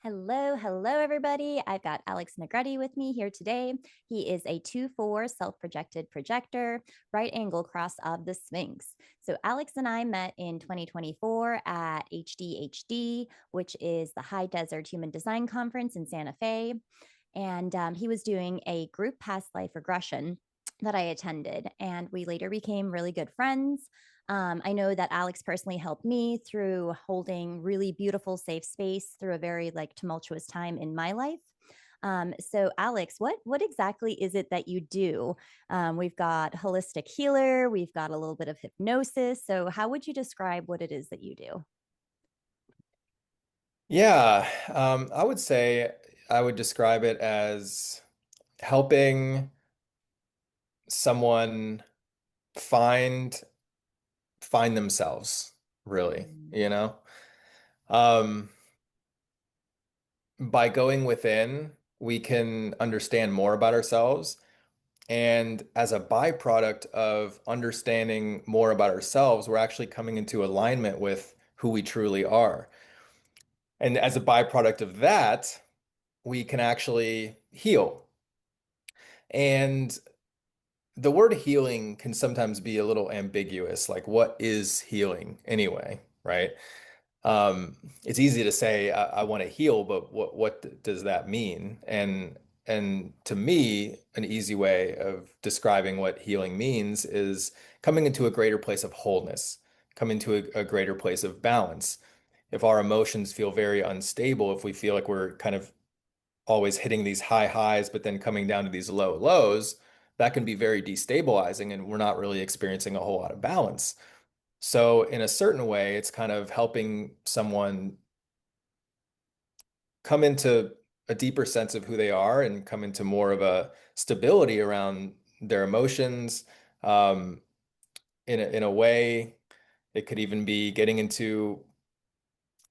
Hello, hello, everybody. I've got Alex Negrete with me here today. He is a 2-4 self-projected projector, right angle cross of the Sphinx. So, Alex and I met in 2024 at HDHD, which is the High Desert Human Design Conference in Santa Fe. And he was doing a group past life regression that I attended. And we later became really good friends. I know that Alex personally helped me through holding really beautiful, safe space through a very tumultuous time in my life. So Alex, what exactly is it that you do? We've got holistic healer, we've got a little bit of hypnosis. So how would you describe what it is that you do? Yeah, I would say I would describe it as helping someone find find themselves, really, Mm. you know? Um, by going within, we can understand more about ourselves. And as a byproduct of understanding more about ourselves, we're actually coming into alignment with who we truly are. And as a byproduct of that, we can actually heal. And the word healing can sometimes be a little ambiguous. Like, what is healing anyway, right? It's easy to say I want to heal, but what does that mean? And to me, an easy way of describing what healing means is coming into a greater place of wholeness, coming to a greater place of balance. If our emotions feel very unstable, if we feel like we're kind of always hitting these high highs, but then coming down to these low lows, that can be very destabilizing, and we're not really experiencing a whole lot of balance. So, in a certain way, it's kind of helping someone come into a deeper sense of who they are and come into more of a stability around their emotions. Um, in a way, it could even be getting into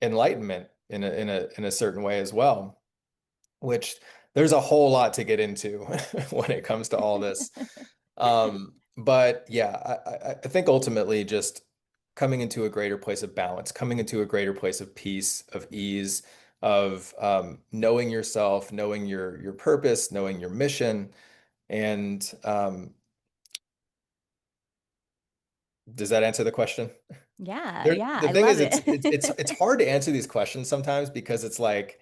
enlightenment in a certain way as well, which there's a whole lot to get into when it comes to all this. But yeah, I think ultimately just coming into a greater place of balance, coming into a greater place of peace, of ease, of knowing yourself, knowing your purpose, knowing your mission. And does that answer the question? Yeah, There, yeah, the I thing love is, it. it's hard to answer these questions sometimes because it's like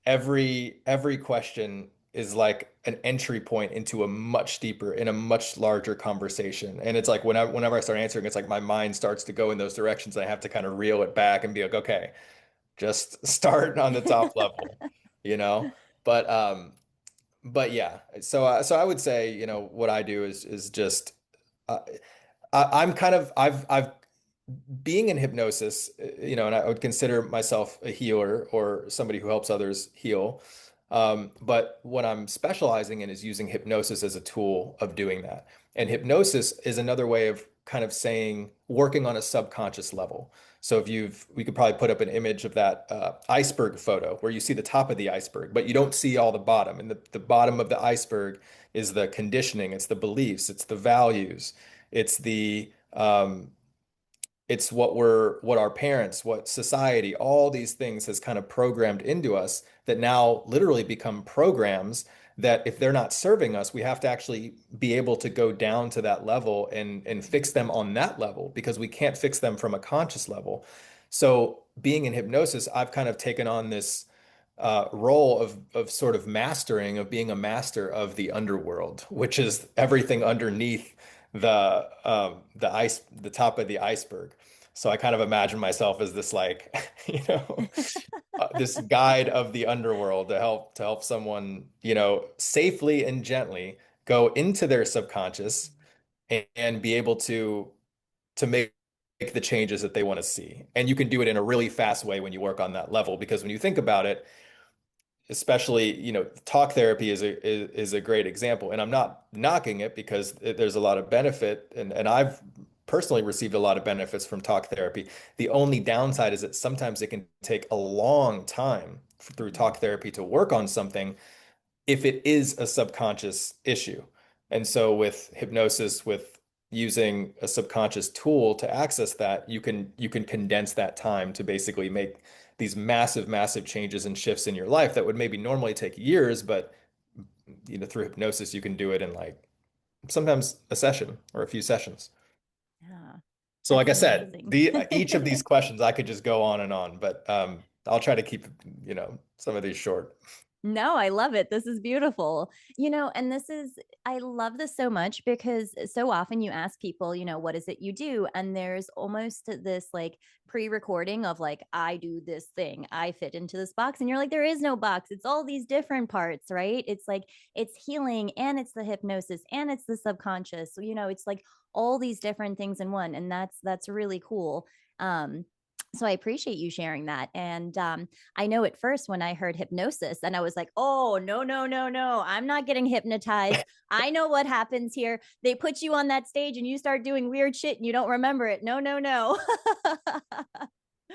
every question is like an entry point into a much deeper, in a much larger conversation. And it's like whenever I start answering, it's like my mind starts to go in those directions. I have to kind of reel it back and be like, okay, just start on the top level, you know? But but yeah, so I would say, what I do is just uh, I'm kind of I've being in hypnosis, and I would consider myself a healer or somebody who helps others heal. But what I'm specializing in is using hypnosis as a tool of doing that. And hypnosis is another way of kind of saying working on a subconscious level. So we could probably put up an image of that iceberg photo where you see the top of the iceberg, but you don't see all the bottom. And the bottom of the iceberg is the conditioning, it's the beliefs, it's the values, it's it's what our parents, what society, all these things has kind of programmed into us that now literally become programs that if they're not serving us, we have to actually be able to go down to that level and fix them on that level because we can't fix them from a conscious level. So being in hypnosis, I've kind of taken on this role of sort of mastering, of being a master of the underworld, which is everything underneath the top of the iceberg. So I kind of imagine myself as this like, this guide of the underworld to help someone, safely and gently go into their subconscious and be able to make the changes that they want to see. And you can do it in a really fast way when you work on that level, because when you think about it, especially, talk therapy is a great example. And I'm not knocking it because there's a lot of benefit, and I've personally received a lot of benefits from talk therapy. The only downside is that sometimes it can take a long time through talk therapy to work on something if it is a subconscious issue. And so with hypnosis, with using a subconscious tool to access that, you can condense that time to basically these massive, massive changes and shifts in your life that would maybe normally take years, but through hypnosis, you can do it in like sometimes a session or a few sessions. Yeah, So, like that's I said, amazing. the each of these questions I could just go on, but I'll try to keep, some of these short. No, I love it. This is beautiful. And I love this so much because so often you ask people, what is it you do? And there's almost this like pre recording of like, I do this thing, I fit into this box. And you're like, there is no box. It's all these different parts, right? It's like, it's healing and it's the hypnosis and it's the subconscious. So, it's like all these different things in one. And that's really cool. So I appreciate you sharing that. And I know at first when I heard hypnosis, and I was like, oh, no, no, no, no, I'm not getting hypnotized. I know what happens here. They put you on that stage and you start doing weird shit and you don't remember it. No, no, no.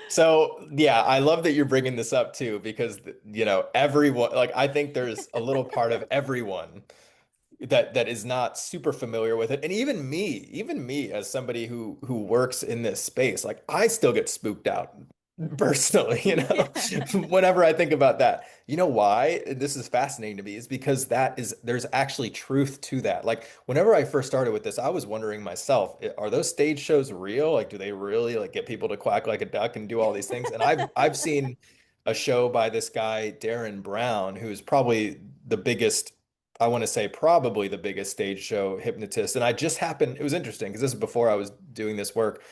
So, yeah, I love that you're bringing this up too, because, everyone, like, I think there's a little part of everyone that is not super familiar with it. And even me as somebody who works in this space, like I still get spooked out personally, Yeah. whenever I think about that. You know why? This is fascinating to me is because there's actually truth to that. Like whenever I first started with this, I was wondering myself, are those stage shows real? Like do they really like get people to quack like a duck and do all these things? And I've seen a show by this guy, Darren Brown, who's probably the biggest I want to say probably the biggest stage show hypnotist. And it was interesting because this is before I was doing this work,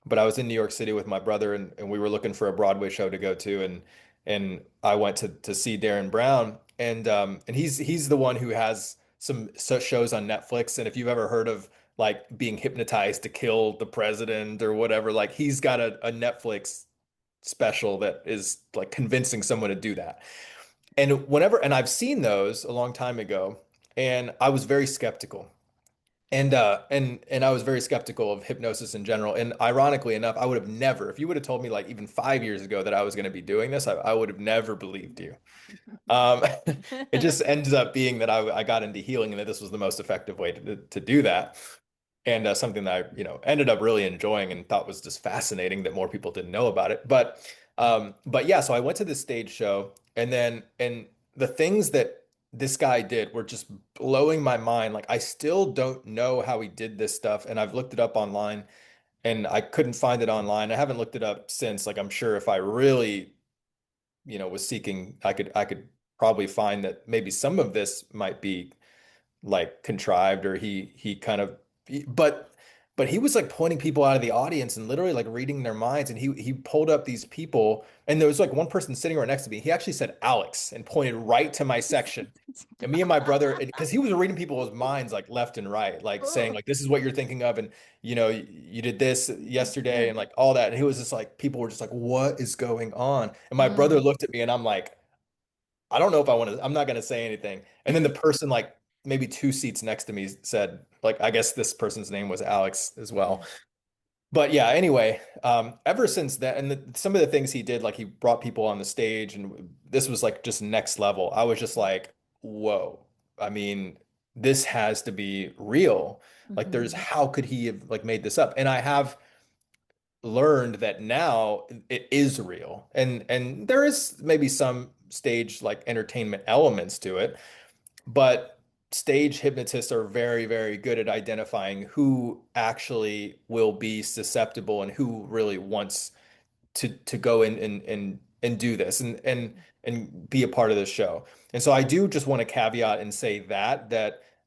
but I was in New York City with my brother and we were looking for a Broadway show to go to. And I went to see Darren Brown and he's the one who has some such shows on Netflix. And if you've ever heard of like being hypnotized to kill the president or whatever, like he's got a Netflix special that is like convincing someone to do that. And I've seen those a long time ago, and I was very skeptical. And I was very skeptical of hypnosis in general. And ironically enough, I would have never, if you would have told me like even 5 years ago that I was going to be doing this, I would have never believed you. Um, it just ends up being that I got into healing and that this was the most effective way to do that. And something that I, ended up really enjoying and thought was just fascinating that more people didn't know about it. But yeah, so I went to this stage show and the things that this guy did were just blowing my mind. Like I still don't know how he did this stuff, and I've looked it up online and I couldn't find it online. I haven't looked it up since. Like I'm sure if I really, was seeking, I could probably find that maybe some of this might be like contrived or he kind of but but he was like pointing people out of the audience and literally like reading their minds and he pulled up these people and there was like one person sitting right next to me. He actually said Alex and pointed right to my section. And me and my brother, because he was reading people's minds like left and right, like saying Oh, like this is what you're thinking of and you did this yesterday and like all that. And he was just like people were just like, what is going on? And my brother mm. looked at me and I'm like, I don't know if I want to, I'm not going to say anything. And then the person, like maybe two seats next to me, said, like, I guess this person's name was Alex as well. But yeah, anyway, ever since that, and some of the things he did, like he brought people on the stage, and this was like just next level. I was just like, whoa. I mean, this has to be real. Like, Mhm. how could he have like made this up? And I have learned that now it is real and there is maybe some stage like entertainment elements to it, but stage hypnotists are very, very good at identifying who actually will be susceptible and who really wants to go in and do this and be a part of this show. And so I do just want to caveat and say that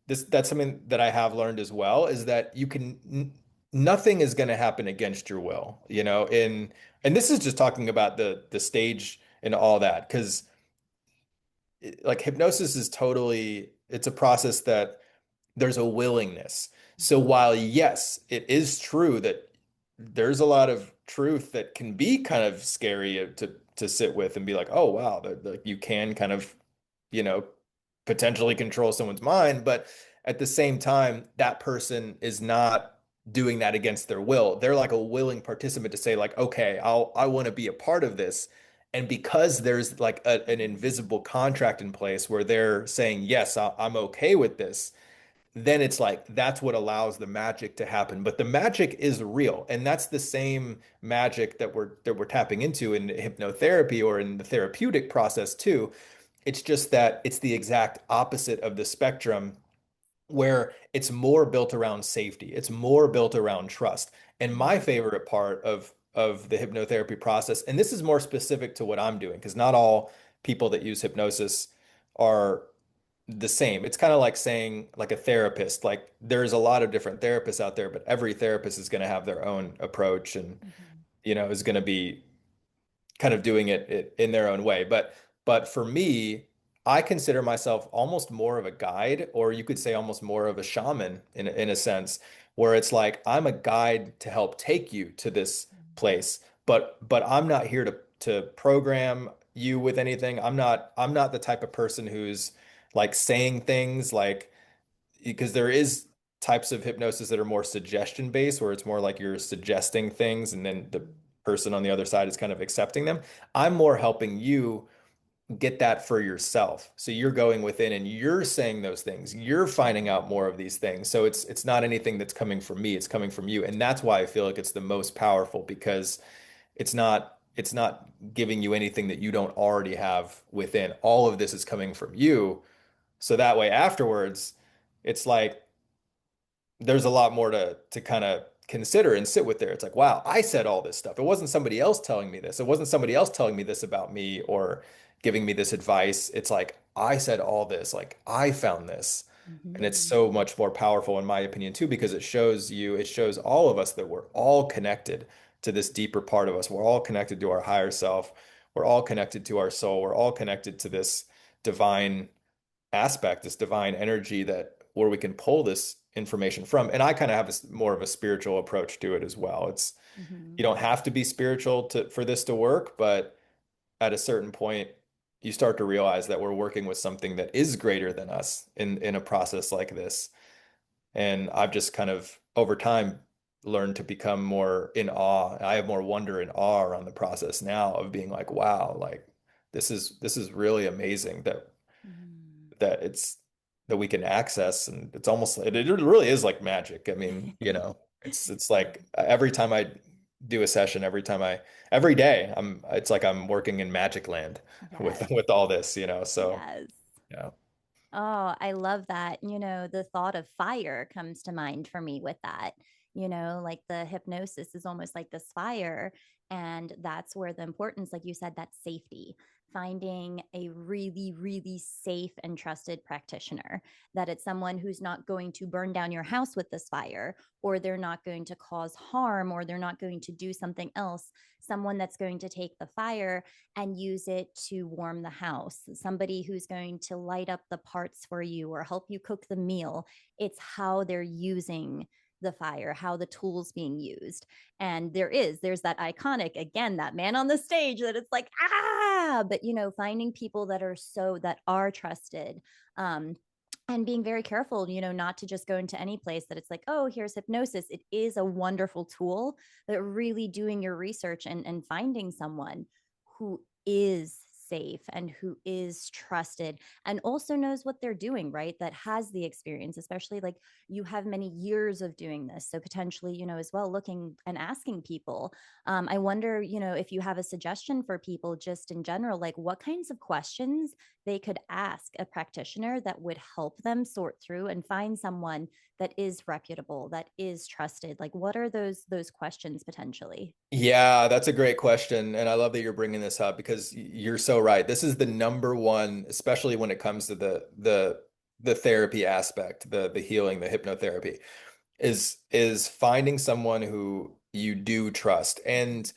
that's something that I have learned as well is that nothing is going to happen against your will, and this is just talking about the stage and all that because like hypnosis is totally it's a process that there's a willingness. So Mhm. while yes, it is true that there's a lot of truth that can be kind of scary to sit with and be like, oh wow, that you can kind of, you know, potentially control someone's mind, but at the same time, that person is not doing that against their will. They're like a willing participant to say like, okay, I want to be a part of this. And because there's like an invisible contract in place where they're saying, yes, I'm okay with this, then it's like that's what allows the magic to happen. But the magic is real, and that's the same magic that we're tapping into in hypnotherapy or in the therapeutic process too. It's just that it's the exact opposite of the spectrum where it's more built around safety. It's more built around trust. And my Mhm. favorite part of the hypnotherapy process, and this is more specific to what I'm doing, because not all people that use hypnosis are the same. It's kind of like saying like a therapist, like there's a lot of different therapists out there, but every therapist is going to have their own approach and, Mhm. is going to be kind of doing it in their own way. But for me, I consider myself almost more of a guide, or you could say almost more of a shaman in a sense, where it's like I'm a guide to help take you to this place, but I'm not here to program you with anything. I'm not the type of person who's like saying things like because there is types of hypnosis that are more suggestion based, where it's more like you're suggesting things and then the person on the other side is kind of accepting them. I'm more helping you get that for yourself. So you're going within and you're saying those things. You're finding out Mhm. more of these things. So it's not anything that's coming from me, it's coming from you. And that's why I feel like it's the most powerful because it's not giving you anything that you don't already have within. All of this is coming from you. So that way afterwards, it's like there's a lot more to kind of consider and sit with there. It's like, wow, I said all this stuff. It wasn't somebody else telling me this. It wasn't somebody else telling me this about me or giving me this advice. It's like I said all this, like I found this. And it's Mhm. so much more powerful in my opinion too, because it shows all of us that we're all connected to this deeper part of us. We're all connected to our higher self. We're all connected to our soul. We're all connected to this divine aspect, this divine energy that where we can pull this information from. And I kind of have this more of a spiritual approach to it as well. It's Mhm. you don't have to be spiritual to for this to work, but at a certain point, you start to realize that we're working with something that is greater than us in a process like this. And I've just kind of over time learned to become more in awe. I have more wonder and awe around the process now of being like, wow, like this is really amazing Mhm. that it's that we can access and it's almost it really is like magic. I mean, it's like every time I do a session, every day it's like I'm working in magic land with Yes. with all this, so Yes. yeah. Oh, I love that. The thought of fire comes to mind for me with that. Like the hypnosis is almost like this fire. And that's where the importance, like you said, that safety, finding a really, really safe and trusted practitioner, that it's someone who's not going to burn down your house with this fire, or they're not going to cause harm, or they're not going to do something else. Someone that's going to take the fire and use it to warm the house, somebody who's going to light up the parts for you or help you cook the meal. It's how they're using the fire, how the tools being used. And there's that iconic, again, that man on the stage that it's like, but finding people that are trusted. And being very careful, not to just go into any place that it's like, oh, here's hypnosis. It is a wonderful tool, but really doing your research and finding someone who is safe and who is trusted and also knows what they're doing, right? That has the experience, especially like you have many years of doing this. So potentially, as well, looking and asking people. I wonder, if you have a suggestion for people just in general, like what kinds of questions they could ask a practitioner that would help them sort through and find someone that is reputable, that is trusted. Like what are those questions potentially? Yeah, that's a great question. And I love that you're bringing this up because you're so right. This is the number one, especially when it comes to the therapy aspect, the healing, the hypnotherapy, is finding someone who you do trust. And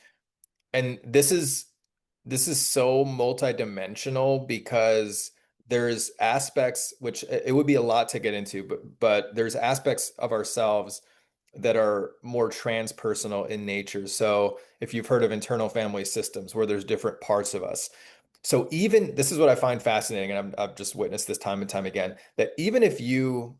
this is so multidimensional because there's aspects which it would be a lot to get into, but there's aspects of ourselves that are more transpersonal in nature. So if you've heard of internal family systems where there's different parts of us. So even this is what I find fascinating, and I've just witnessed this time and time again, that even if you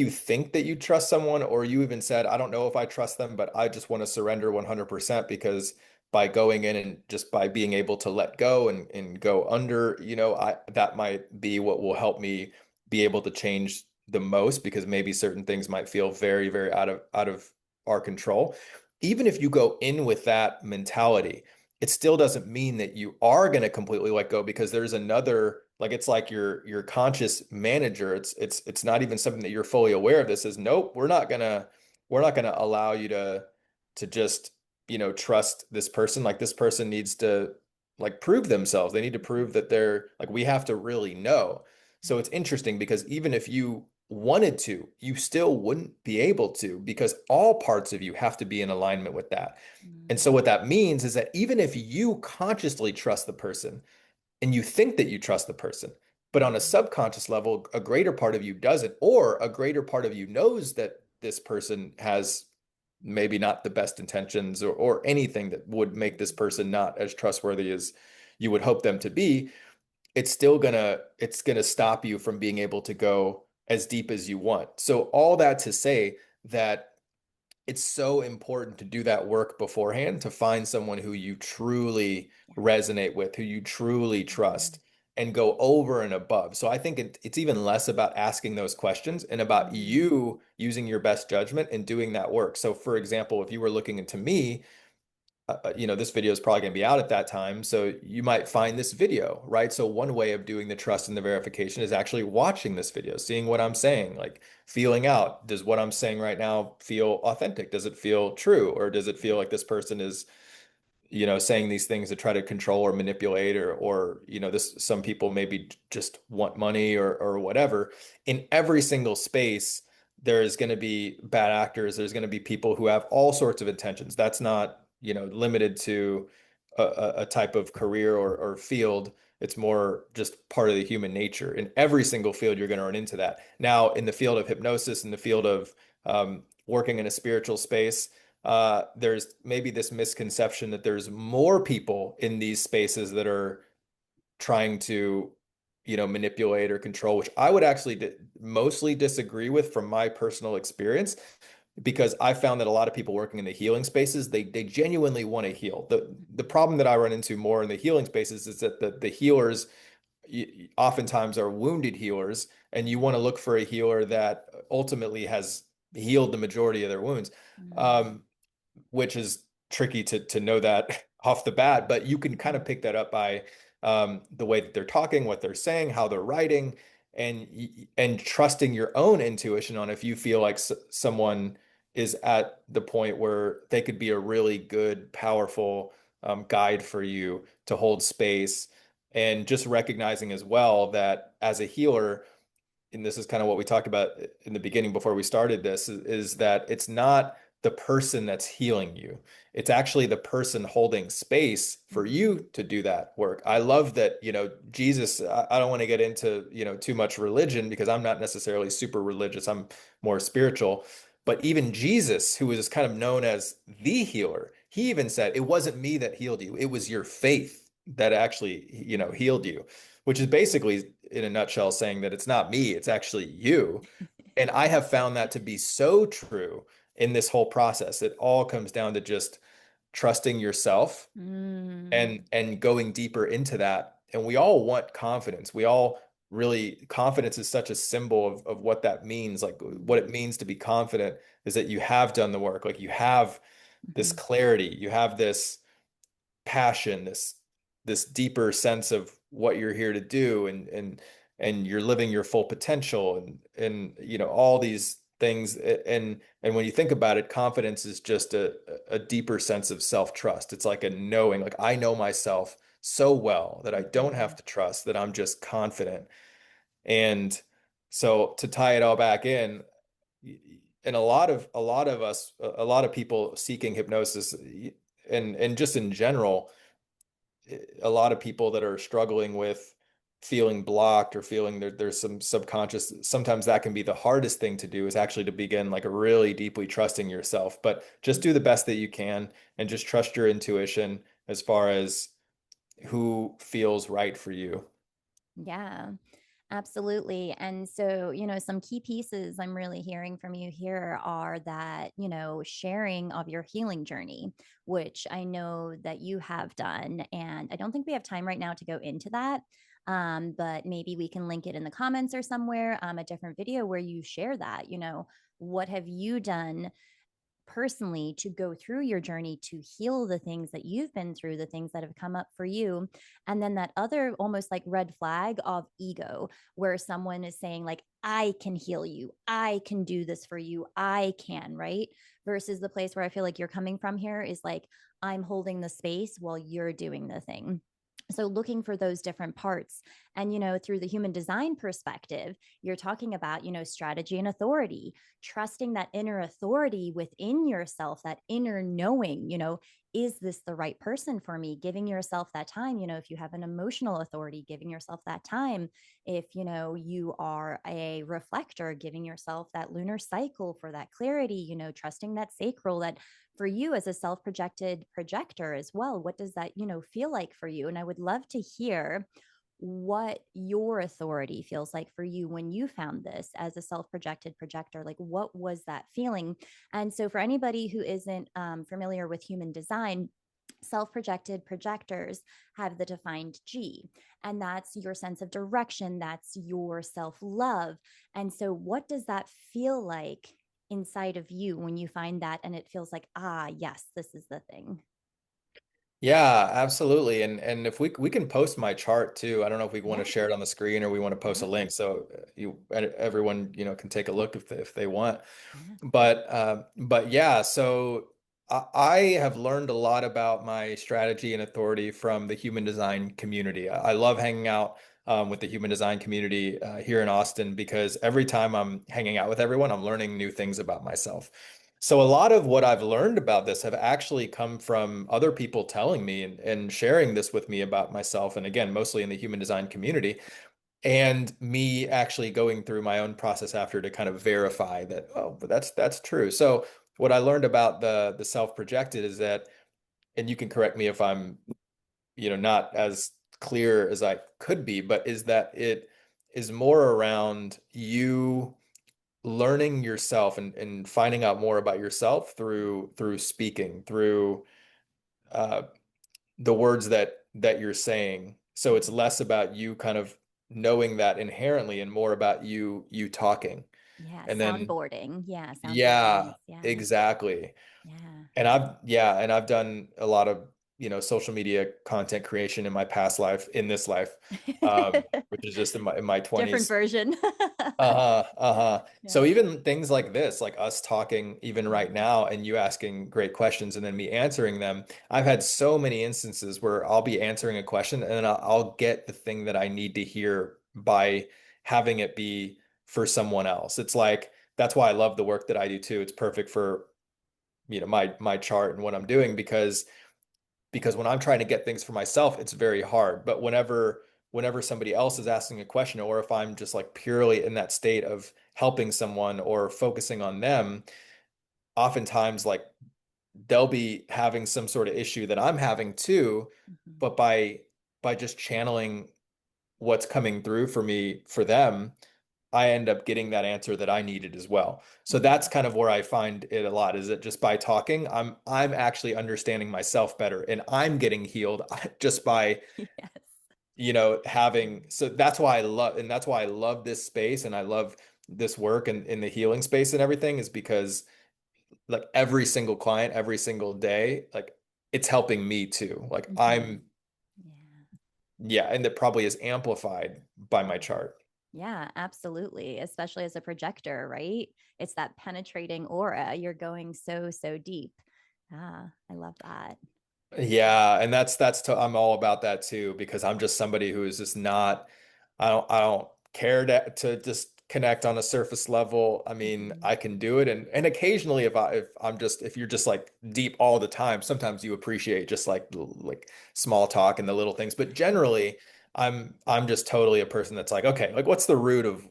think that you trust someone, or you even said, I don't know if I trust them, but I just want to surrender 100% because by going in and just by being able to let go and go under, that might be what will help me be able to change the most because maybe certain things might feel very, very out of our control. Even if you go in with that mentality, it still doesn't mean that you are going to completely let go because there's another, like it's like your conscious manager. It's not even something that you're fully aware of. This is nope, we're not gonna allow you to just, trust this person. Like this person needs to like prove themselves. They need to prove that they're like we have to really know. So it's interesting because even if you wanted to, you still wouldn't be able to because all parts of you have to be in alignment with that. And so what that means is that even if you consciously trust the person and you think that you trust the person, but on a subconscious level, a greater part of you doesn't, or a greater part of you knows that this person has maybe not the best intentions or anything that would make this person not as trustworthy as you would hope them to be, it's gonna stop you from being able to go as deep as you want. So all that to say that it's so important to do that work beforehand to find someone who you truly resonate with, who you truly trust, and go over and above. So I think it's even less about asking those questions and about you using your best judgment and doing that work. So, for example, if you were looking into me, this video is probably going to be out at that time. So you might find this video, right? So one way of doing the trust and the verification is actually watching this video, seeing what I'm saying, like feeling out, does what I'm saying right now feel authentic? Does it feel true? Or does it feel like this person is saying these things to try to control or manipulate or this some people maybe just want money or whatever. In every single space, there's going to be bad actors. There's going to be people who have all sorts of intentions. That's not, limited to a type of career or field. It's more just part of the human nature. In every single field, you're going to run into that. Now, in the field of hypnosis, in the field of working in a spiritual space, there's maybe this misconception that there's more people in these spaces that are trying to, manipulate or control, which I would actually mostly disagree with from my personal experience, because I found that a lot of people working in the healing spaces, they genuinely want to heal. The problem that I run into more in the healing spaces is that the healers oftentimes are wounded healers, and you want to look for a healer that ultimately has healed the majority of their wounds. Um, which is tricky to know that off the bat, but you can kind of pick that up by the way that they're talking, what they're saying, how they're writing, and trusting your own intuition on if you feel like someone is at the point where they could be a really good, powerful guide for you to hold space, and just recognizing as well that as a healer, and this is kind of what we talked about in the beginning before we started this, is that it's not the person that's healing you. It's actually the person holding space for you to do that work. I love that, Jesus, I don't want to get into, too much religion because I'm not necessarily super religious. I'm more spiritual. But even Jesus, who is kind of known as the healer, he even said, it wasn't me that healed you. It was your faith that actually, healed you, which is basically in a nutshell saying that it's not me, it's actually you. And I have found that to be so true in this whole process. It all comes down to just trusting yourself and going deeper into that. And we all want confidence. We all really, confidence is such a symbol of what that means. Like what it means to be confident is that you have done the work, like you have this clarity, you have this passion, this deeper sense of what you're here to do, and you're living your full potential, and all these things. And when you think about it, confidence is just a deeper sense of self-trust. It's like a knowing, like I know myself so well that I don't have to trust, that I'm just confident. And so to tie it all back in, and a lot of us, a lot of people seeking hypnosis, and just in general, a lot of people that are struggling with feeling blocked or feeling there's some subconscious, sometimes that can be the hardest thing to do, is actually to begin like really deeply trusting yourself. But just do the best that you can and just trust your intuition as far as who feels right for you. Yeah. Absolutely. And so, some key pieces I'm really hearing from you here are that, sharing of your healing journey, which I know that you have done. And I don't think we have time right now to go into that. But maybe we can link it in the comments or somewhere, a different video where you share that, what have you done personally to go through your journey to heal the things that you've been through, the things that have come up for you. And then that other almost like red flag of ego, where someone is saying, like, I can heal you, I can do this for you, I can, right? Versus the place where I feel like you're coming from here is like, I'm holding the space while you're doing the thing. So looking for those different parts. And through the human design perspective, you're talking about strategy and authority, trusting that inner authority within yourself, that inner knowing, is this the right person for me? Giving yourself that time, if you have an emotional authority, giving yourself that time. If you are a reflector, giving yourself that lunar cycle for that clarity, trusting that sacral, that for you as a self-projected projector as well, what does that feel like for you? And I would love to hear what your authority feels like for you when you found this as a self-projected projector. Like, what was that feeling? And so for anybody who isn't familiar with human design, self-projected projectors have the defined G, and that's your sense of direction, that's your self-love. And so what does that feel like inside of you when you find that and it feels like, ah, yes, this is the thing? Yeah, absolutely. And if we can post my chart too. I don't know if we want to Yeah, share it on the screen or we want to post a yeah, link so everyone, can take a look if they want. yeah. But yeah, so I have learned a lot about my strategy and authority from the human design community. I love hanging out with the human design community here in Austin because every time I'm hanging out with everyone, I'm learning new things about myself. So a lot of what I've learned about this have actually come from other people telling me and sharing this with me about myself. And again, mostly in the human design community and me actually going through my own process after to kind of verify that, oh, but that's true. So what I learned about the self-projected is that, and you can correct me if I'm, not as clear as I could be, but is that it is more around you learning yourself and finding out more about yourself through speaking, through uh, the words that you're saying. So it's Mhm. less about you kind of knowing that inherently and more about you talking. Yeah, And then soundboarding. Yeah, sound yeah, patterns. Yeah, exactly. yeah. And I've done a lot of, social media content creation in my past life, in this life, which is just in my Different 20s. version. Uh-huh, uh-huh. So Yeah, even things like this, like us talking even right yeah. now and you asking great questions and then me answering them, I've had so many instances where I'll be answering a question and then I'll get the thing that I need to hear by having it be for someone else. It's like that's why I love the work that I do too. It's perfect for, my chart and what I'm doing because when I'm trying to get things for myself, it's very hard. But whenever somebody else is asking a question, or if I'm just like purely in that state of helping someone or focusing on them, oftentimes like they'll be having some sort of issue that I'm having too, Mhm. but by just channeling what's coming through for me for them, I end up getting that answer that I needed as well. So that's Mhm. kind of where I find it a lot is that just by talking, I'm actually understanding myself better and I'm getting healed just by, Yes. having so that's why I love this space and I love this work and in the healing space and everything is because like every single client, every single day, like it's helping me too. Like Mhm. I'm Yeah. yeah, and that probably is amplified by my chart. Yeah, absolutely. Especially as a projector, right? It's that penetrating aura. You're going so, so deep. Ah, I love that. Yeah, and I'm all about that too because I'm just somebody who is just not I don't care to just connect on a surface level. I mean, Mhm. I can do it and occasionally if you're just like deep all the time, sometimes you appreciate just like small talk and the little things, but generally I'm just totally a person that's like, okay, like what's the root of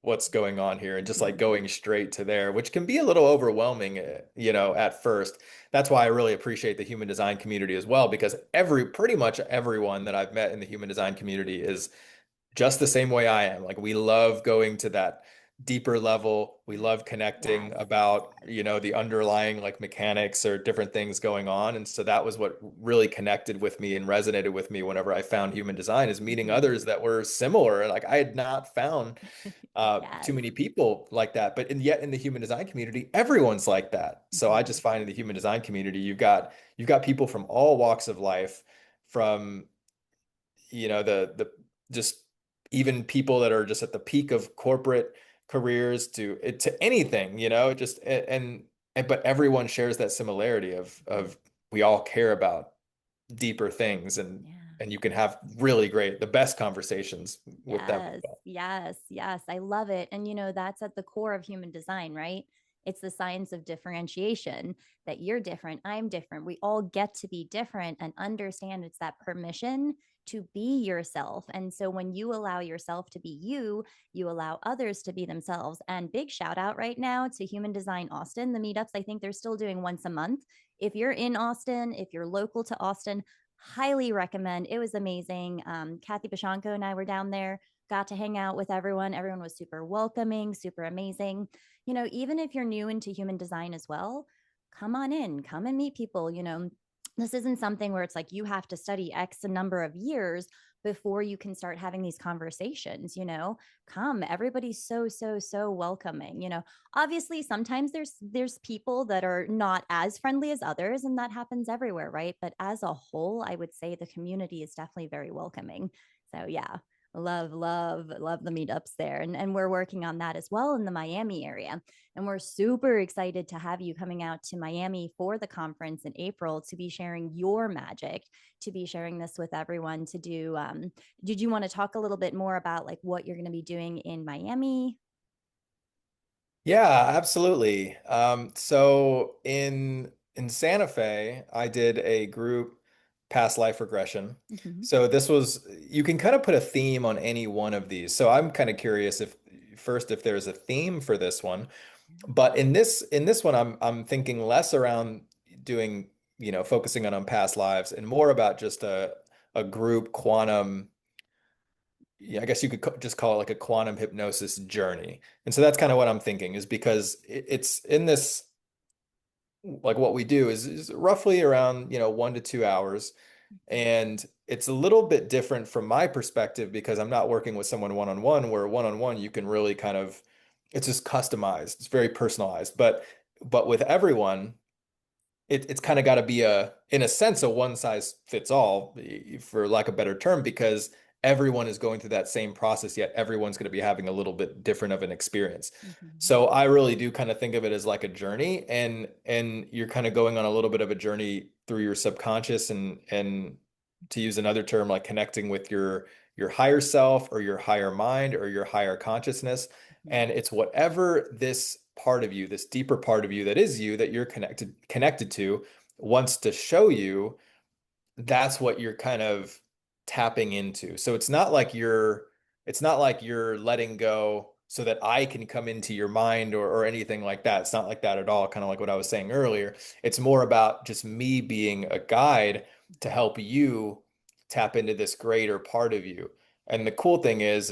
what's going on here and just like Mhm. going straight to there, which can be a little overwhelming, at first. That's why I really appreciate the human design community as well, because pretty much everyone that I've met in the human design community is just the same way I am. Like we love going to that deeper level. We love connecting Yes. about, Yes. the underlying like mechanics or different things going on. And so that was what really connected with me and resonated with me whenever I found human design, is meeting Mhm. others that were similar. Like I had not found too Yes. many people like that, but yet in the human design community, everyone's like that. So I Mhm. just find in the human design community, you've got people from all walks of life, from the just even people that are just at the peak of corporate careers to anything, just and but everyone shares that similarity Mhm. of we all care about deeper things, Yeah. and you can have really great, the best conversations with them. Yes, yes, yes. I love it. And, that's at the core of human design, right? It's the science of differentiation, that you're different, I'm different. We all get to be different and understand it's that permission to be yourself. And so when you allow yourself to be you, you allow others to be themselves. And big shout out right now to Human Design Austin. The meetups, I think they're still doing once a month. If you're in Austin, if you're local to Austin, highly recommend. It was amazing. Kathy Bashanko and I were down there, got to hang out with everyone. Everyone was super welcoming, super amazing. Even if you're new into human design as well, come on in, come and meet people. This isn't something where it's like you have to study X number of years before you can start having these conversations. Come, everybody's so welcoming. Obviously sometimes there's people that are not as friendly as others, and that happens everywhere, right? But as a whole, I would say the community is definitely very welcoming. So yeah, love the meetups there, and we're working on that as well in the Miami area. And we're super excited to have you coming out to Miami for the conference in April to be sharing your magic, to be sharing this with everyone. To do did you want to talk a little bit more about like what you're going to be doing in Miami? Yeah, absolutely. So in Santa Fe, I did a group past life regression. Mm-hmm. So this was, you can kind of put a theme on any one of these. So I'm kind of curious if there's a theme for this one. But in this one, I'm thinking less around doing, focusing on past lives, and more about just a group quantum. Yeah, I guess you could just call it like a quantum hypnosis journey. And so that's kind of what I'm thinking, is because it's in this, like what we do is roughly around, 1 to 2 hours. And it's a little bit different from my perspective because I'm not working with someone one-on-one, where one-on-one you can really kind of, it's just customized. It's very personalized. But with everyone, it's kind of got to be in a sense, a one size fits all, for lack of a better term, because everyone is going through that same process, yet everyone's going to be having a little bit different of an experience. Mm-hmm. So I really do kind of think of it as like a journey, and you're kind of going on a little bit of a journey through your subconscious, and to use another term, like connecting with your higher self or your higher mind or your higher consciousness. Mm-hmm. And it's whatever this part of you, this deeper part of you that is you, that you're connected to, wants to show you. That's what you're kind of tapping into. So it's not like you're letting go so that I can come into your mind, or anything like that. It's not like that at all, kind of like what I was saying earlier. It's more about just me being a guide to help you tap into this greater part of you. And the cool thing is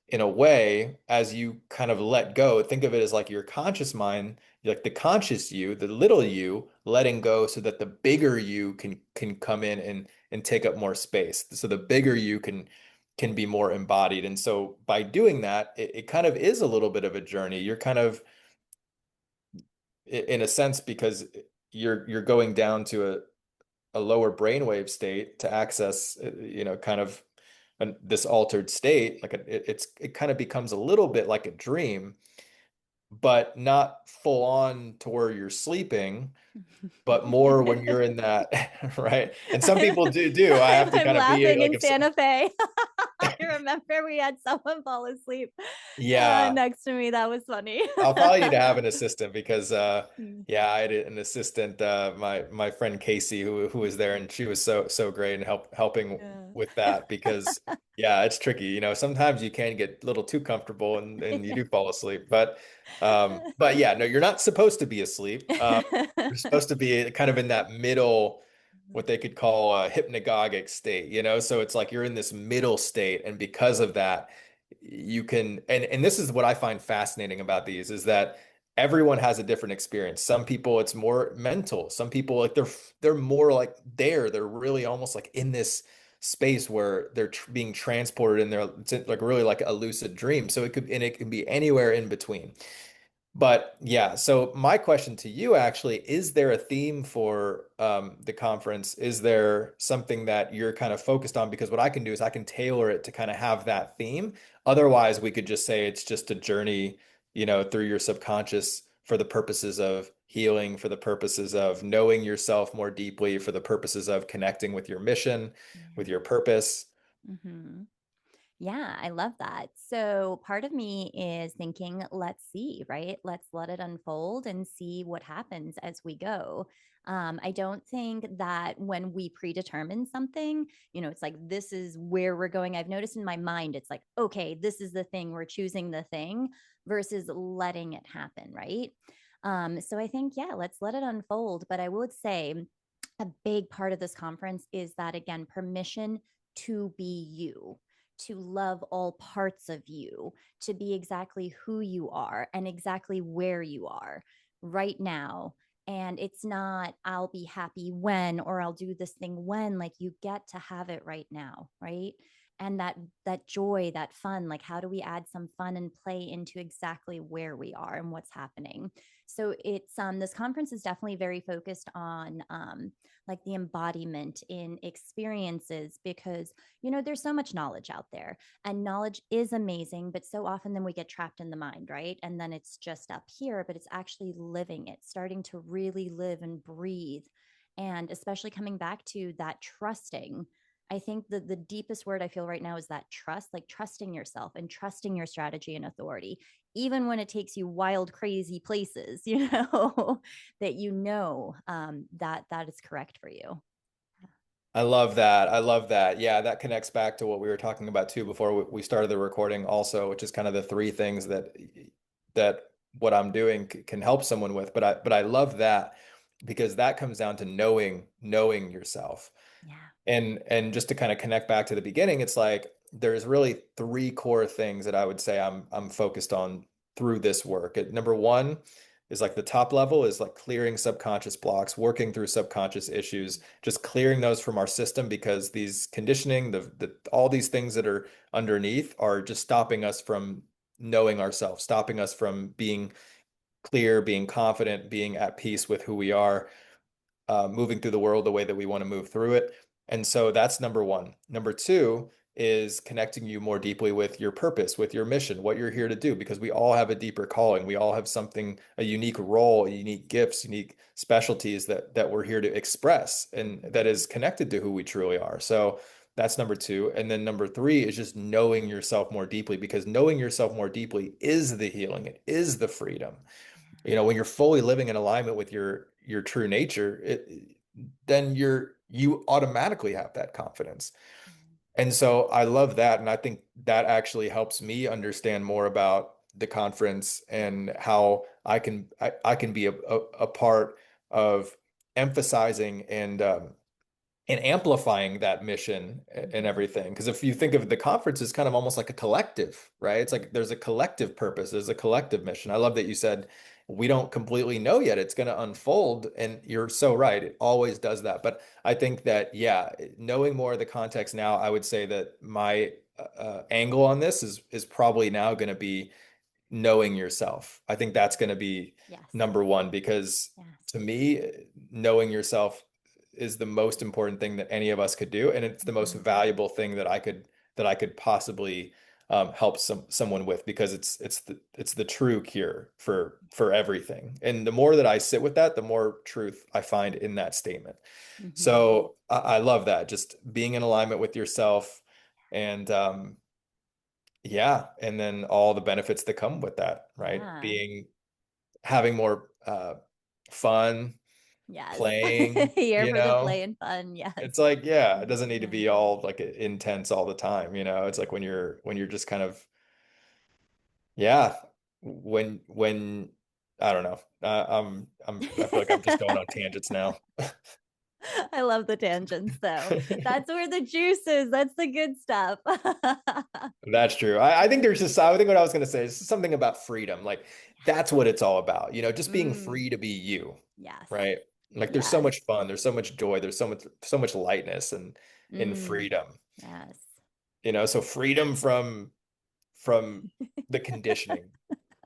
in a way, as you kind of let go, think of it as like your conscious mind, like the conscious you, the little you, letting go so that the bigger you can come in and take up more space. So the bigger you can be more embodied. And so by doing that, it kind of is a little bit of a journey. You're kind of, in a sense, because you're going down to a lower brainwave state to access, kind of this altered state. Like it kind of becomes a little bit like a dream, but not full on to where you're sleeping, but more when you're in that, right? And some I'm, people do. I have to I'm kind of be laughing like, in if some, Santa Fe. I remember we had someone fall asleep yeah, next to me. That was funny. I'll probably need to have an assistant because Mm. yeah, I had an assistant, my friend Casey, who was there, and she was so great and helping Yeah. with that, because yeah, it's tricky. Sometimes you can get a little too comfortable, and you do fall asleep. But yeah, no, you're not supposed to be asleep. You're supposed to be kind of in that middle. what they could call a hypnagogic state, So it's like you're in this middle state, and because of that, you can, and this is what I find fascinating about these is that everyone has a different experience. Some people it's more mental. Some people like they're more like they're really almost like in this space where they're tr being transported in there. It's like really like a lucid dream. So it can be anywhere in between. But yeah, so my question to you actually, is there a theme for the conference? Is there something that you're kind of focused on? Because what I can do is I can tailor it to kind of have that theme. Otherwise, we could just say it's just a journey, through your subconscious for the purposes of healing, for the purposes of knowing yourself more deeply, for the purposes of connecting with your mission, with Yeah. your purpose. Hmm. Yeah, I love that. So part of me is thinking, let's see, right? Let's let it unfold and see what happens as we go. I don't think that when we predetermine something, it's like, this is where we're going. I've noticed in my mind, it's like, okay, this is the thing, we're choosing the thing versus letting it happen, right? So I think, yeah, let's let it unfold. But I would say a big part of this conference is that, again, permission to be you, to love all parts of you, to be exactly who you are and exactly where you are right now. And it's not, I'll be happy when, or I'll do this thing when, like you get to have it right now, right? And that joy, that fun, like how do we add some fun and play into exactly where we are and what's happening? So it's this conference is definitely very focused on like the embodiment in experiences, because there's so much knowledge out there, and knowledge is amazing, but so often then we get trapped in the mind, right? And then it's just up here, but it's actually living it, starting to really live and breathe. And especially coming back to that trusting, I think the deepest word I feel right now is that trust, like trusting yourself and trusting your strategy and authority, even when it takes you wild, crazy places, that that is correct for you. I love that. I love that. Yeah, that connects back to what we were talking about too before we started the recording also, which is kind of the three things that what I'm doing can help someone with. But I love that because that comes down to knowing yourself. Yeah. And just to kind of connect back to the beginning, it's like there's really three core things that I would say I'm focused on through this work. Number one is like the top level is like clearing subconscious blocks, working through subconscious issues, just clearing those from our system because these conditioning, all these things that are underneath are just stopping us from knowing ourselves, stopping us from being clear, being confident, being at peace with who we are, moving through the world the way that we want to move through it. And so that's number one. Number two is connecting you more deeply with your purpose, with your mission, what you're here to do, because we all have a deeper calling. We all have something, a unique role, unique gifts, unique specialties that we're here to express and that Mhm. is connected to who we truly are. So that's number two. And then number three is just knowing yourself more deeply, because knowing yourself more deeply is the healing. It is the freedom. When you're fully living in alignment with your true nature, then you automatically have that confidence. Yeah. And so I love that, and I think that actually helps me understand more about the conference and how I can be a part of emphasizing and amplifying that mission and Mhm. everything. Because if you think of the conference as kind of almost like a collective, right? It's Yeah. like there's a collective purpose, there's a collective mission. I love that you said we don't completely know yet. It's going to unfold. And you're so right. It always does that. But I think that, yeah, knowing more of the context now, I would say that my angle on this is probably now going to be knowing yourself. I think that's going to be Yes. number one because Yes. to me, knowing yourself is the most important thing that any of us could do, and it's the most Mhm. valuable thing that I could possibly help someone with because it's the true cure for everything. And the more that I sit with that, the more truth I find in that statement. Mhm. So I love that, just being in alignment with yourself and yeah, and then all the benefits that come with that, right? Yeah. Having more fun, Yes. playing, Here for the play and fun. Yes. It's like, yeah, it doesn't need to Yeah. be all like intense all the time. It's like when you're just kind of, yeah, when I don't know. I feel like I'm just going on tangents now. I love the tangents though. That's where the juice is. That's the good stuff. That's true. I think there's just, I think what I was going to say is something about freedom. Like that's what it's all about, just being Mm, free to be you, yes. right? Like there's so Yes. much fun, there's so much joy, there's so much lightness and in Mm, freedom, yes. so freedom from the conditioning,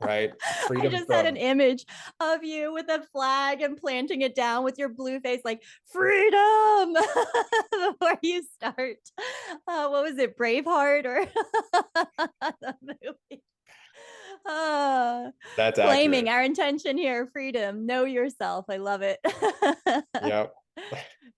right? I Freedom just had an from image of you with a flag and planting it down with your blue face, like freedom before you start. What was it, Braveheart or the movie? Uh, that's Claiming accurate. our intention here, freedom, know yourself. I love it. Yep.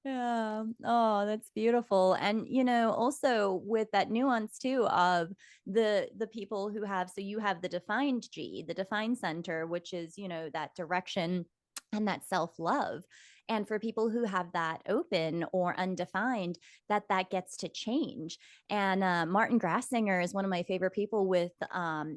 Yeah. Oh, that's beautiful. And also with that nuance too of the people who have, so you have the defined G, the defined center, which is, that direction and that self-love. And for people who have that open or undefined, that gets to change. And Martin Grassinger is one of my favorite people with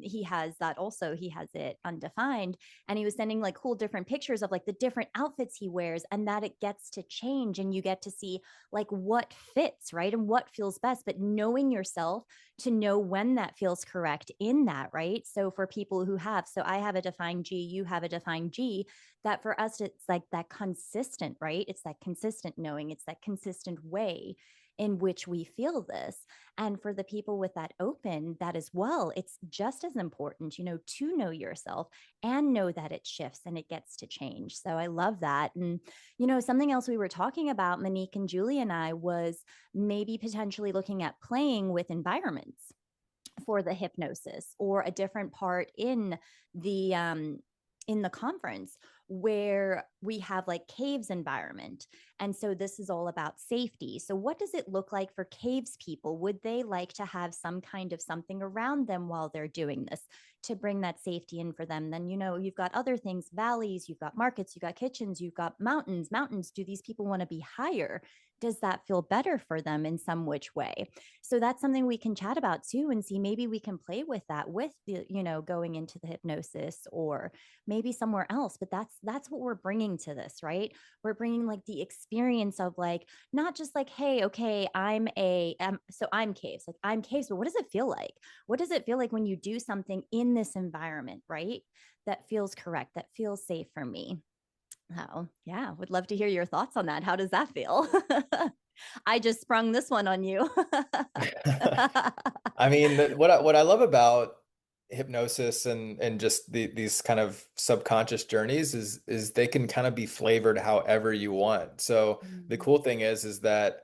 he has that also, he has it undefined, and he was sending like cool different pictures of like the different outfits he wears, and that it gets to change and you get to see like what fits, right, and what feels best, but knowing yourself to know when that feels correct in that, right? So for people who have, so I have a defined G, you have a defined G, that for us it's like that consistent, right? It's that consistent knowing, it's that consistent way in which we feel this. And for the people with that open, that as well, it's just as important, to know yourself and know that it shifts and it gets to change. So I love that. And, something else we were talking about, Monique and Julie and I, was maybe potentially looking at playing with environments for the hypnosis, or a different part in the conference where we have like caves environment. And so this is all about safety. So what does it look like for caves people? Would they like to have some kind of something around them while they're doing this to bring that safety in for them? Then, you've got other things, valleys, you've got markets, you've got kitchens, you've got mountains. Do these people want to be higher? Does that feel better for them in some which way? So that's something we can chat about too, and see maybe we can play with that with the, going into the hypnosis or maybe somewhere else. But that's what we're bringing to this, right? We're bringing like the experience of like, not just like, hey, okay, so I'm caves, like I'm caves, but what does it feel like? What does it feel like when you do something in this environment, right? That feels correct, that feels safe for me. Oh, yeah. Would love to hear your thoughts on that. How does that feel? I just sprung this one on you. I mean, what I love about hypnosis and just these kind of subconscious journeys is they can kind of be flavored however you want. So the Mm, cool thing is that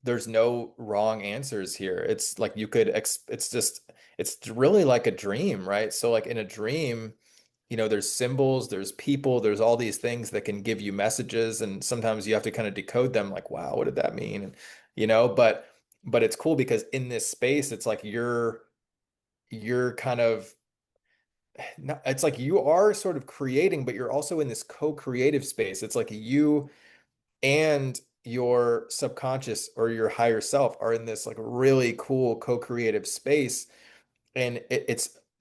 there's no wrong answers here. It's like it's really like a dream, right? So like in a dream, there's symbols, there's people, there's all these things that can give you messages, and sometimes you have to kind of decode them like, wow, what did that mean? And but it's cool because in this space, it's like you're kind of it's like you are sort of creating, but you're also in this co-creative space. It's like you and your subconscious or your higher self are in this like really cool co-creative space, and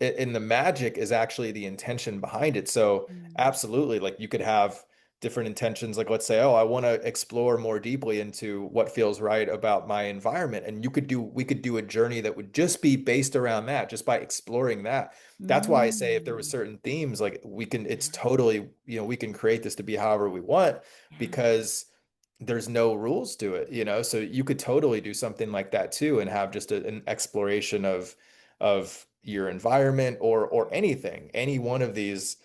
and the magic is actually the intention behind it. So mm, absolutely, like you could have different intentions, like let's say, oh, I want to explore more deeply into what feels right about my environment, and we could do a journey that would just be based around that, just by exploring that. That's why I say if there were mm. certain themes, like it's Yeah. totally, we can create this to be however we want, Yeah. because there's no rules to it, so you could totally do something like that too and have just an exploration of your environment or anything, any one of these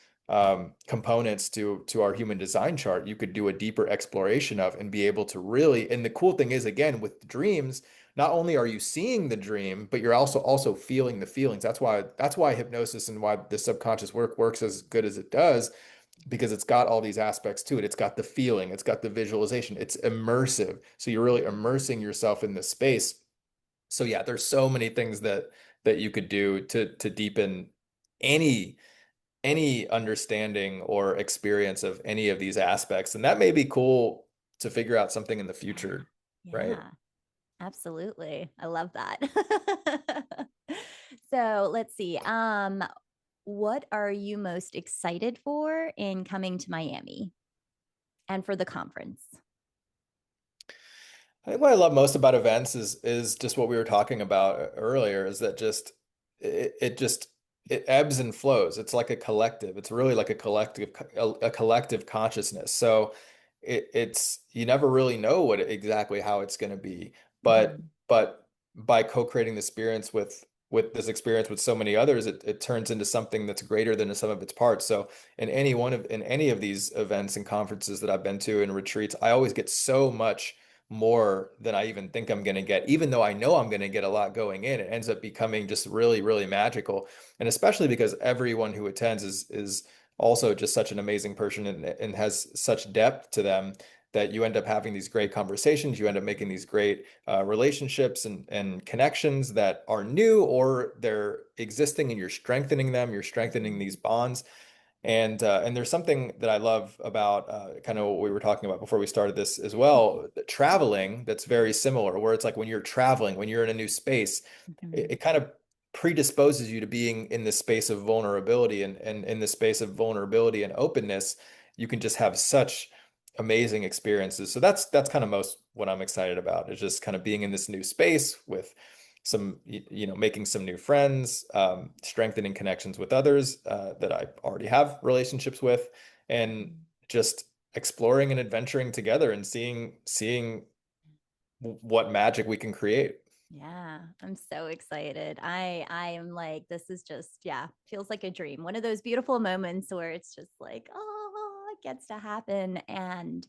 components to our human design chart. You could do a deeper exploration of and be able to really, and the cool thing is, again, with dreams, not only are you seeing the dream, but you're also feeling the feelings. That's why hypnosis and why the subconscious works as good as it does, because it's got all these aspects to it. It's got the feeling, it's got the visualization, it's immersive. So you're really immersing yourself in this space. So yeah, there's so many things that you could do to deepen any understanding or experience of any of these aspects. And that may be cool to figure out something in the Yeah. future, right? Yeah. Absolutely. I love that. So let's see. What are you most excited for in coming to Miami and for the conference? I think what I love most about events is just what we were talking about earlier, is that just it just it ebbs and flows. It's like a collective. It's really like a collective consciousness. So it's you never really know what exactly how it's going to be, but Mhm. by co-creating the experience with this experience with so many others, it turns into something that's greater than the sum of its parts. So in any of these events and conferences that I've been to and retreats, I always get so much more than I even think I'm going to get. Even though I know I'm going to get a lot going in, it ends up becoming just really, really magical. And especially because everyone who attends is also just such an amazing person and has such depth to them that you end up having these great conversations. You end up making these great relationships and connections that are new, or they're existing and you're strengthening them. You're strengthening these bonds. And there's something that I love about kind of what we were talking about before we started this as well, traveling, that's very similar, where it's like when you're traveling, when you're in a new space, Mhm. it kind of predisposes you to being in this space of vulnerability, and in this space of vulnerability and openness, you can just have such amazing experiences. So that's kind of most what I'm excited about, is just kind of being in this new space with making some new friends, strengthening connections with others that I already have relationships with, and just exploring and adventuring together and seeing what magic we can create. Yeah, I'm so excited. I am like, this is just, yeah, feels like a dream. One of those beautiful moments where it's just like, oh, it gets to happen. And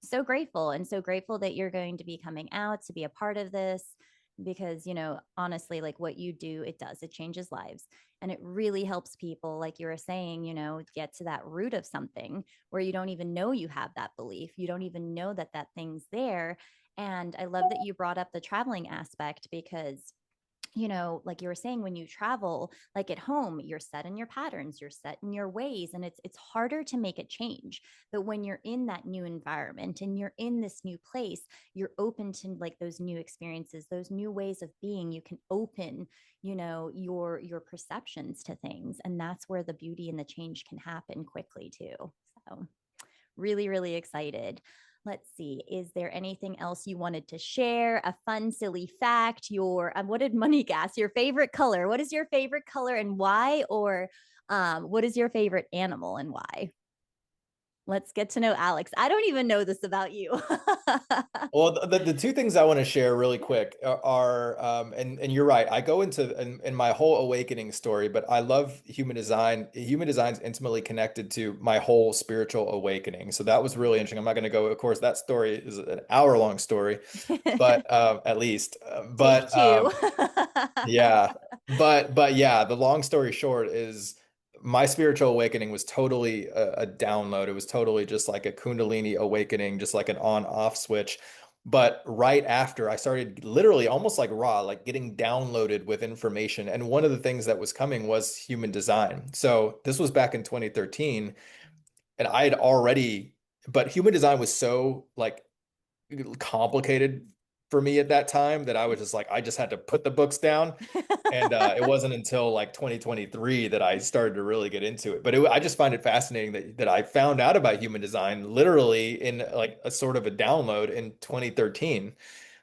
so grateful that you're going to be coming out to be a part of this, because, honestly, like what you do, it changes lives. And it really helps people, like you were saying, get to that root of something where you don't even know you have that belief. You don't even know that that thing's there. And I love that you brought up the traveling aspect, because like you were saying, when you travel, like at home, you're set in your patterns, you're set in your ways, and it's harder to make a change. But when you're in that new environment and you're in this new place, you're open to like those new experiences, those new ways of being. You can open, your perceptions to things, and that's where the beauty and the change can happen quickly too. So really, really excited. Let's see. Is there anything else you wanted to share? A fun, silly fact? What did Money Gas? Your favorite color? What is your favorite color and why? Or what is your favorite animal and why? Let's get to know Alex. I don't even know this about you. Well, the two things I want to share really Yeah. quick are and you're right. I go into in my whole awakening story, but I love human design. Human design is intimately connected to my whole spiritual awakening. So that was really interesting. I'm not going to go, of course, that story is an hour-long story, but at least, Take but two. yeah, but yeah, the long story short is my spiritual awakening was totally a download. It was totally just like a Kundalini awakening, just like an on-off switch. But right after, I started literally almost like raw, like getting downloaded with information. And one of the things that was coming was human design. So this was back in 2013, and I had already, but human design was so like complicated for me at that time that I was just like, I just had to put the books down. And it wasn't until like 2023 that I started to really get into it. But I just find it fascinating that I found out about human design literally in like a sort of a download in 2013.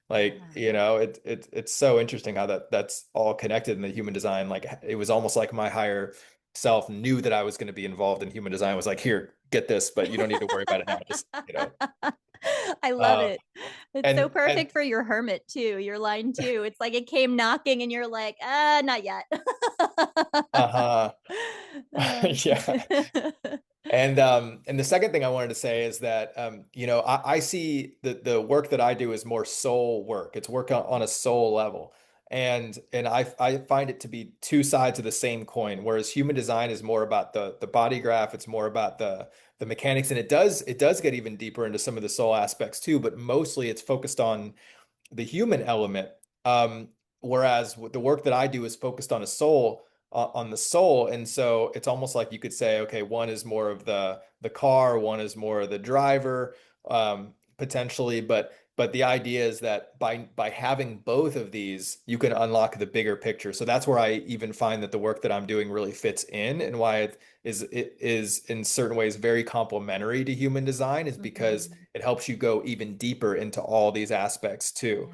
Like, Yeah. it's so interesting how that's all connected in the human design. Like it was almost like my higher self knew that I was going to be involved in human design, was like, here, get this, but you don't need to worry about it now. Just. I love Uh, it. It's so and perfect for your hermit too, your line too. It's like it came knocking and you're like, not yet. uh-huh. Uh, Yeah. And the second thing I wanted to say is that I see the work that I do is more soul work. It's work on a soul level. And I find it to be two sides of the same coin, whereas human design is more about the body graph, it's more about the mechanics, and it does get even deeper into some of the soul aspects too, but mostly it's focused on the human element. Whereas the work that I do is focused on a soul, on the soul. And so it's almost like you could say, okay, one is more of the car, one is more of the driver, potentially, but But the idea is that by having both of these, you can unlock the bigger picture. So that's where I even find that the work that I'm doing really fits in, and why it is in certain ways very complementary to human design, is because Mhm. it helps you go even deeper into all these aspects too.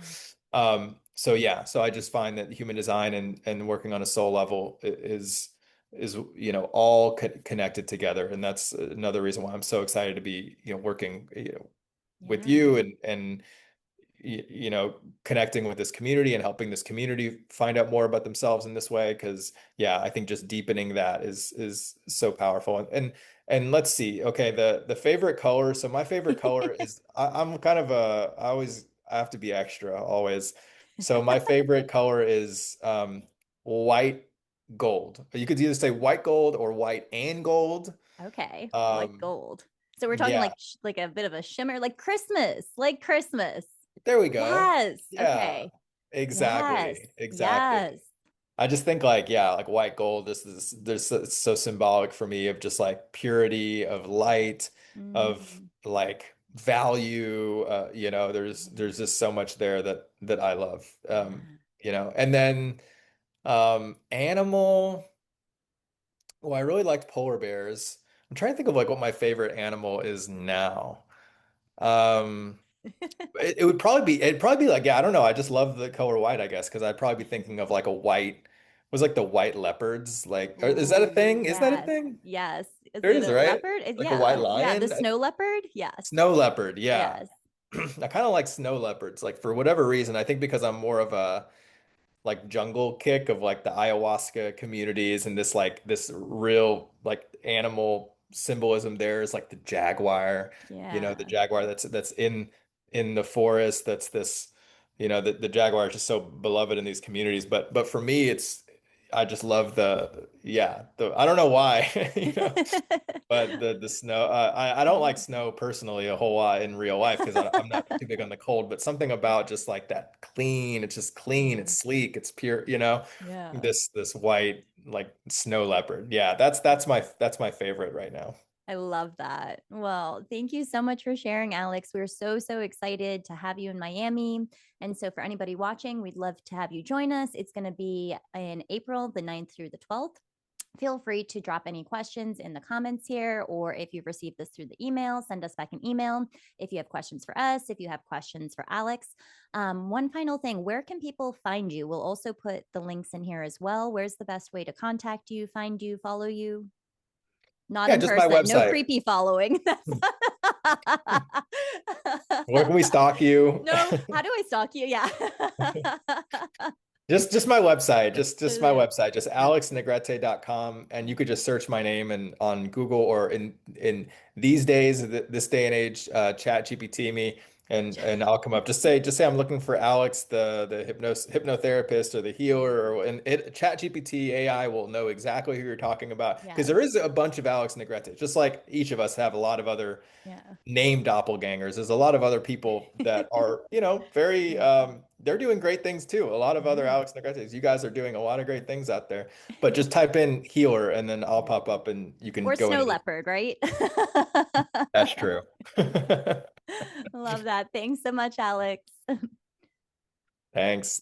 Yeah. So yeah, so I just find that human design and working on a soul level is all connected together, and that's another reason why I'm so excited to be working with Yeah. you and connecting with this community and helping this community find out more about themselves in this way. Because yeah, I think just deepening that is so powerful. And let's see. Okay, the favorite color. So my favorite color is I'm kind of I have to be extra always. So my favorite color is white gold. You could either say white gold or white and gold. Okay. White Um, gold. So we're talking yeah, like a bit of a shimmer, like Christmas, like Christmas. there we go. Yes. Yeah, Okay. Yes. exactly. Exactly. Yes. I just think like, yeah, like white gold, it's so symbolic for me of just like purity, of light, of Mm, like value. There's yeah. just so much there that I love. Yeah. And then animal. Well, I really liked polar bears. I'm trying to think of like what my favorite animal is now. Um, it'd probably be like, yeah, I don't know. I just love the color white, I guess, because I'd probably be thinking of like a white, was like the white leopards. Like, is that a Ooh, thing? Is that a yes. thing? Yes. Is There it is, a right? leopard? Like a white Yeah. Yeah. The lion? snow leopard? Yes. Snow leopard, yeah. Yes. I kind of like snow leopards. Like for whatever reason, I think because I'm more of a like jungle kick of like the ayahuasca communities, and this real like animal symbolism there is like the jaguar, the Yeah. jaguar that's in the forest. That's this, the jaguar is just so beloved in these communities. But for me, I just love the I don't know why, but the snow, I don't like snow personally a whole lot in real life because I'm not too big on the cold, but something about just like that clean, it's just clean, Yeah. it's sleek, it's pure, Yeah. this white like snow leopard. Yeah, that's my favorite right now. I love that. Well, thank you so much for sharing, Alex. We're so, so excited to have you in Miami. And so, for anybody watching, we'd love to have you join us. It's going to be in April, the 9th through the 12th. Feel free to drop any questions in the comments here, or if you've received this through the email, send us back an email. If you have questions for us, if you have questions for Alex. One final thing, where can people find you? We'll also put the links in here as well. Where's the best way to contact you, find you, follow you? Not Yeah, in just my person. No website. creepy following. Where can we stalk you? No, how do I stalk you? Yeah. Just my website, just my Yeah. website, just alexnegrete.com, and you could just search my name and on Google, or in these days, this day and age, chat GPT me, and I'll come up. Just say I'm looking for Alex, the hypnotherapist or the healer, and chat GPT AI will know exactly who you're talking about, because Yes. there is a bunch of Alex Negrete, just like each of us have a lot of other Yeah. name doppelgangers. There's a lot of other people that are, very, Yeah. they're doing great things too. A lot of other Yeah. Alex Negretes. You guys are doing a lot of great things out there. But just type in healer and then I'll Yeah. pop up and you can Or go snow into the. leopard, right? That's true. Love that. Thanks so much, Alex. Thanks.